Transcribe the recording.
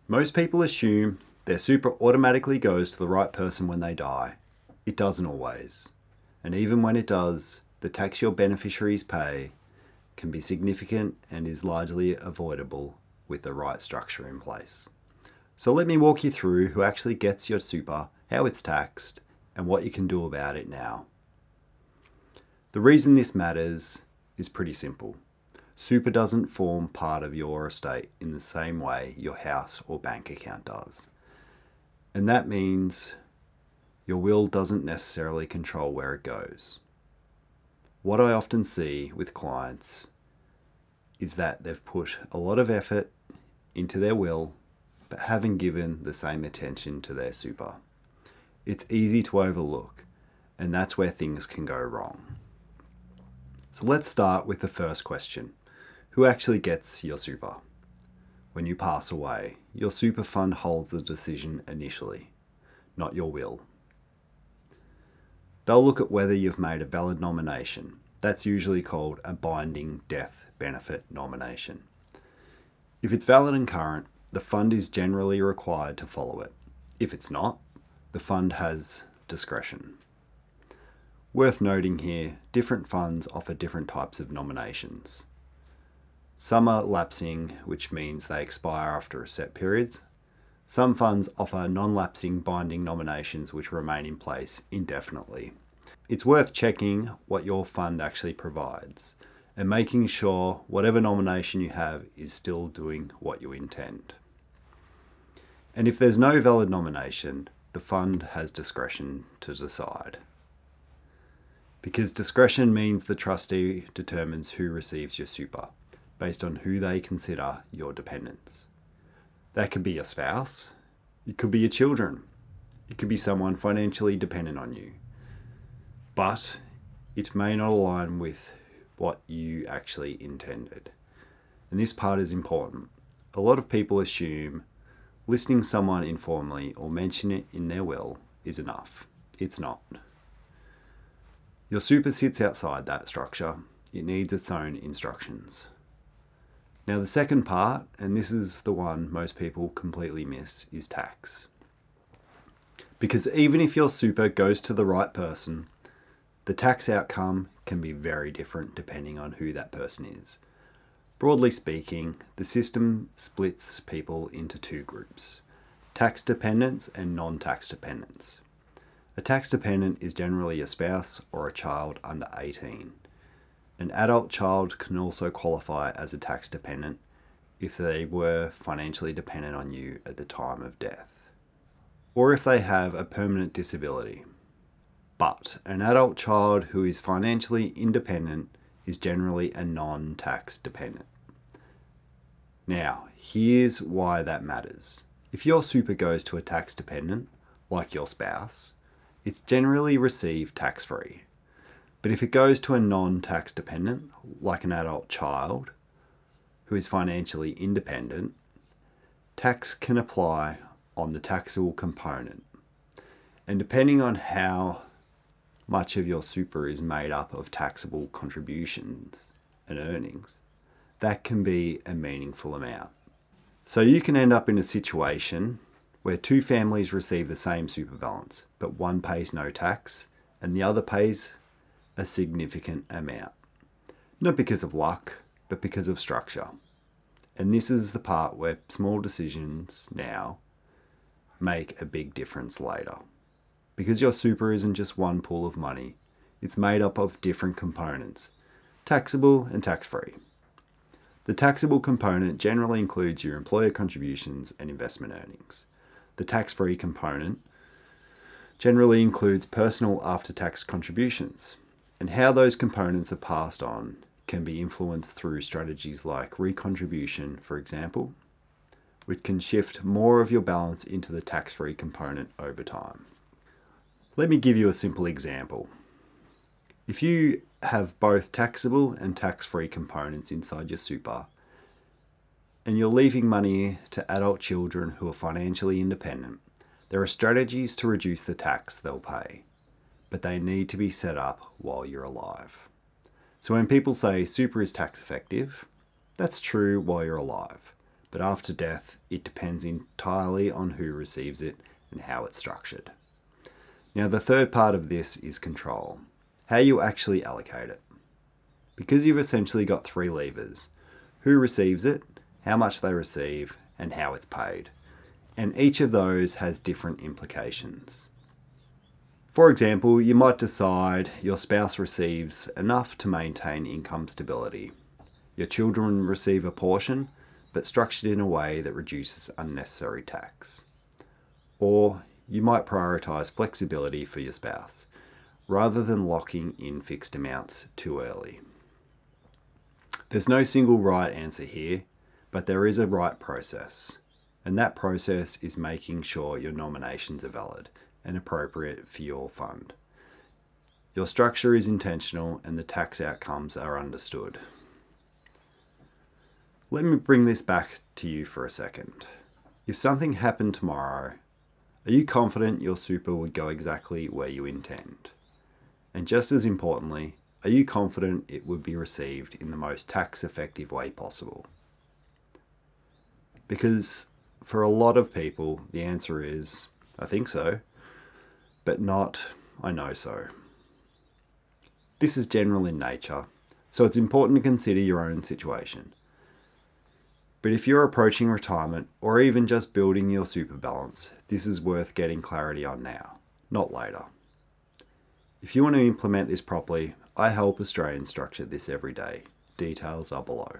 Most people assume their super automatically goes to the right person when they die. It doesn't always. And even when it does, the tax your beneficiaries pay can be significant and is largely avoidable with the right structure in place. So let me walk you through who actually gets your super, how it's taxed, and what you can do about it now. The reason this matters is pretty simple. Super doesn't form part of your estate in the same way your house or bank account does. And that means your will doesn't necessarily control where it goes. What I often see with clients is that they've put a lot of effort into their will, but haven't given the same attention to their super. It's easy to overlook, and that's where things can go wrong. So let's start with the first question. Who actually gets your super? When you pass away, your super fund holds the decision initially, not your will. They'll look at whether you've made a valid nomination. That's usually called a binding death benefit nomination. If it's valid and current, the fund is generally required to follow it. If it's not, the fund has discretion. Worth noting here, different funds offer different types of nominations. Some are lapsing, which means they expire after a set period. Some funds offer non-lapsing binding nominations which remain in place indefinitely. It's worth checking what your fund actually provides and making sure whatever nomination you have is still doing what you intend. And if there's no valid nomination, the fund has discretion to decide. Because discretion means the trustee determines who receives your super, based on who they consider your dependents. That could be your spouse, it could be your children, it could be someone financially dependent on you. But it may not align with what you actually intended. And this part is important. A lot of people assume listing someone informally or mention it in their will is enough. It's not. Your super sits outside that structure. It needs its own instructions. Now the second part, and this is the one most people completely miss, is tax. Because even if your super goes to the right person, the tax outcome can be very different depending on who that person is. Broadly speaking, the system splits people into two groups: tax dependents and non-tax dependents. A tax dependent is generally a spouse or a child under 18. An adult child can also qualify as a tax dependent if they were financially dependent on you at the time of death, or if they have a permanent disability. But an adult child who is financially independent is generally a non-tax dependent. Now, here's why that matters. If your super goes to a tax dependent, like your spouse, it's generally received tax-free. But if it goes to a non-tax dependent, like an adult child who is financially independent, tax can apply on the taxable component. And depending on how much of your super is made up of taxable contributions and earnings, that can be a meaningful amount. So you can end up in a situation where two families receive the same super balance, but one pays no tax and the other pays a significant amount. Not because of luck, but because of structure. And this is the part where small decisions now make a big difference later. Because your super isn't just one pool of money, it's made up of different components, taxable and tax-free. The taxable component generally includes your employer contributions and investment earnings. The tax-free component generally includes personal after-tax contributions. And how those components are passed on can be influenced through strategies like recontribution, for example, which can shift more of your balance into the tax-free component over time. Let me give you a simple example. If you have both taxable and tax-free components inside your super, and you're leaving money to adult children who are financially independent, there are strategies to reduce the tax they'll pay, but they need to be set up while you're alive. So when people say super is tax effective, that's true while you're alive. but after death, it depends entirely on who receives it and how it's structured. Now, the third part of this is control, how you actually allocate it. Because you've essentially got three levers: who receives it, how much they receive, and how it's paid. And each of those has different implications. For example, you might decide your spouse receives enough to maintain income stability. Your children receive a portion, but structured in a way that reduces unnecessary tax. Or you might prioritise flexibility for your spouse, rather than locking in fixed amounts too early. There's no single right answer here, but there is a right process. And that process is making sure your nominations are valid and appropriate for your fund. Your structure is intentional and the tax outcomes are understood. Let me bring this back to you for a second. If something happened tomorrow, are you confident your super would go exactly where you intend? And just as importantly, are you confident it would be received in the most tax-effective way possible? Because for a lot of people, the answer is, I think so, but not, I know so. This is general in nature, so it's important to consider your own situation. But if you're approaching retirement or even just building your super balance, this is worth getting clarity on now, not later. If you want to implement this properly, I help Australians structure this every day. Details are below.